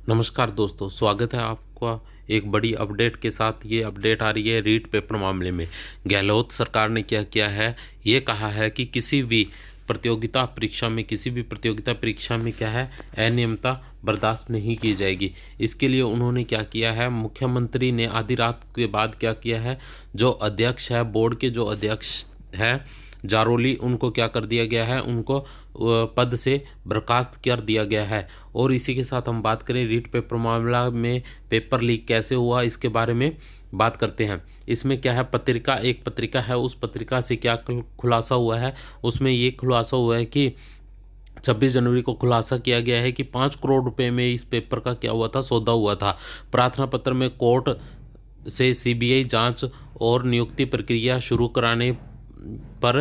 नमस्कार दोस्तों, स्वागत है आपका एक बड़ी अपडेट के साथ। ये अपडेट आ रही है रीट पेपर मामले में। गहलोत सरकार ने क्या किया है, ये कहा है कि किसी भी प्रतियोगिता परीक्षा में क्या है, अनियमितता बर्दाश्त नहीं की जाएगी। इसके लिए उन्होंने क्या किया है, मुख्यमंत्री ने आधी रात के बाद क्या किया है, जो अध्यक्ष है बोर्ड के, जो अध्यक्ष हैं जारोली, उनको क्या कर दिया गया है, उनको पद से बर्खास्त कर दिया गया है। और इसी के साथ हम बात करें रीट पेपर मामला में पेपर लीक कैसे हुआ, इसके बारे में बात करते हैं। इसमें क्या है, एक पत्रिका है, उस पत्रिका से क्या खुलासा हुआ है, उसमें ये खुलासा हुआ है कि 26 जनवरी को खुलासा किया गया है कि 5 करोड़ रुपए में इस पेपर का क्या हुआ था, सौदा हुआ था। प्रार्थना पत्र में कोर्ट से सीबीआई जांच और नियुक्ति प्रक्रिया शुरू कराने पर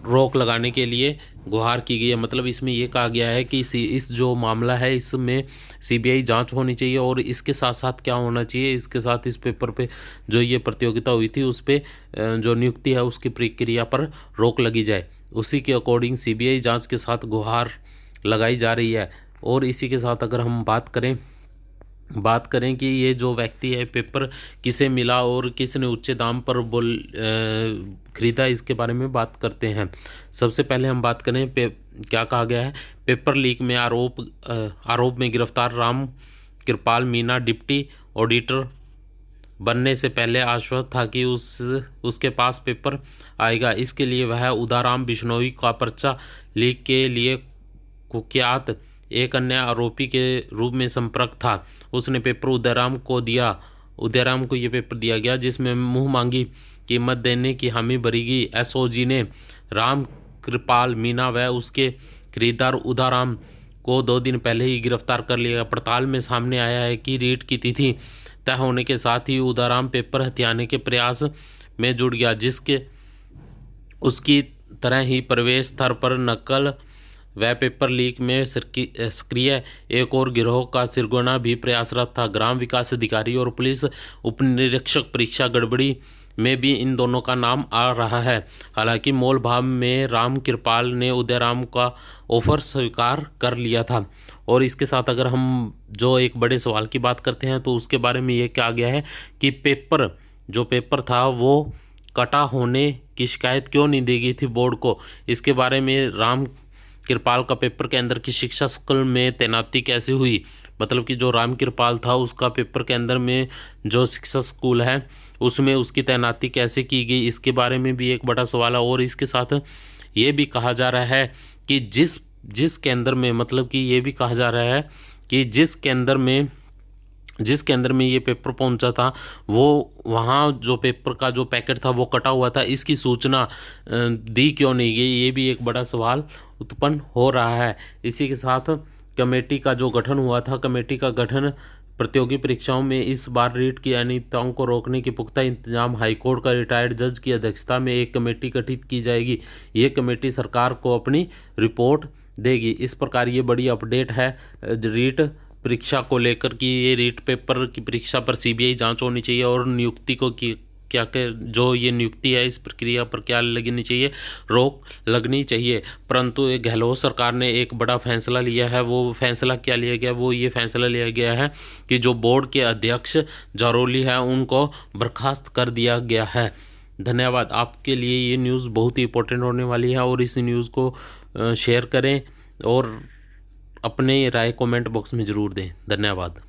रोक लगाने के लिए गुहार की गई है। मतलब इसमें यह कहा गया है कि इस जो मामला है, इसमें सीबीआई जांच होनी चाहिए और इसके साथ साथ क्या होना चाहिए, इसके साथ इस पेपर पे जो ये प्रतियोगिता हुई थी उस पे जो नियुक्ति है उसकी प्रक्रिया पर रोक लगी जाए। उसी के अकॉर्डिंग सीबीआई जांच के साथ गुहार लगाई जा रही है। और इसी के साथ अगर हम बात करें कि ये जो व्यक्ति है, पेपर किसे मिला और किसने उच्च दाम पर खरीदा, इसके बारे में बात करते हैं। सबसे पहले हम बात करें क्या कहा गया है, पेपर लीक में आरोप में गिरफ्तार राम कृपाल मीना डिप्टी ऑडिटर बनने से पहले आश्वस्त था कि उसके पास पेपर आएगा। इसके लिए वह उदाराम बिश्नोई का पर्चा लीक के लिए कुख्यात एक अन्य आरोपी के रूप में संपर्क था। उसने पेपर उदयराम को ये पेपर दिया गया, जिसमें मुंह मांगी कीमत देने की हामी भरी गई। एसओजी ने राम कृपाल मीना व उसके खरीदार उदाराम को 2 दिन पहले ही गिरफ्तार कर लिया। पड़ताल में सामने आया है कि रीट की तिथि तय होने के साथ ही उदाराम पेपर हथियाने के प्रयास में जुट गया, जिसके उसकी तरह ही प्रवेश स्तर पर नकल व पेपर लीक में सक्रिय एक और गिरोह का सिरगोना भी प्रयासरत था। ग्राम विकास अधिकारी और पुलिस उपनिरीक्षक परीक्षा गड़बड़ी में भी इन दोनों का नाम आ रहा है। हालांकि मोल भाव में राम कृपाल ने उदयराम का ऑफर स्वीकार कर लिया था। और इसके साथ अगर हम जो एक बड़े सवाल की बात करते हैं तो उसके बारे में ये कहा गया है कि पेपर था वो कटा होने की शिकायत क्यों नहीं दी गई थी बोर्ड को। इसके बारे में राम कृपाल का पेपर के अंदर की शिक्षा स्कूल में तैनाती कैसे हुई, मतलब कि जो राम कृपाल था उसका पेपर के अंदर में जो शिक्षा स्कूल है उसमें उसकी तैनाती कैसे की गई, इसके बारे में भी एक बड़ा सवाल है। और इसके साथ ये भी कहा जा रहा है कि जिस केंद्र में, मतलब कि ये भी कहा जा रहा है कि जिस केंद्र में ये पेपर पहुंचा था वो वहाँ जो पेपर का जो पैकेट था वो कटा हुआ था, इसकी सूचना दी क्यों नहीं गई, ये भी एक बड़ा सवाल उत्पन्न हो रहा है। इसी के साथ कमेटी का जो गठन हुआ था, कमेटी का गठन प्रतियोगी परीक्षाओं में इस बार रीट की अनियमितताओं को रोकने के पुख्ता इंतजाम, हाईकोर्ट का रिटायर्ड जज की अध्यक्षता में एक कमेटी गठित की जाएगी। ये कमेटी सरकार को अपनी रिपोर्ट देगी। इस प्रकार ये बड़ी अपडेट है रीट परीक्षा को लेकर कि ये रीट पेपर की परीक्षा पर सीबीआई जांच होनी चाहिए और नियुक्ति को क्या जो ये नियुक्ति है इस प्रक्रिया पर क्या लगनी चाहिए, रोक लगनी चाहिए। परंतु ये गहलोत सरकार ने एक बड़ा फैसला लिया है। वो फैसला क्या लिया गया, वो ये फैसला लिया गया है कि जो बोर्ड के अध्यक्ष जारोली है उनको बर्खास्त कर दिया गया है। धन्यवाद। आपके लिए ये न्यूज़ बहुत ही इंपॉर्टेंट होने वाली है और इस न्यूज़ को शेयर करें और अपने राय कमेंट बॉक्स में ज़रूर दें। धन्यवाद।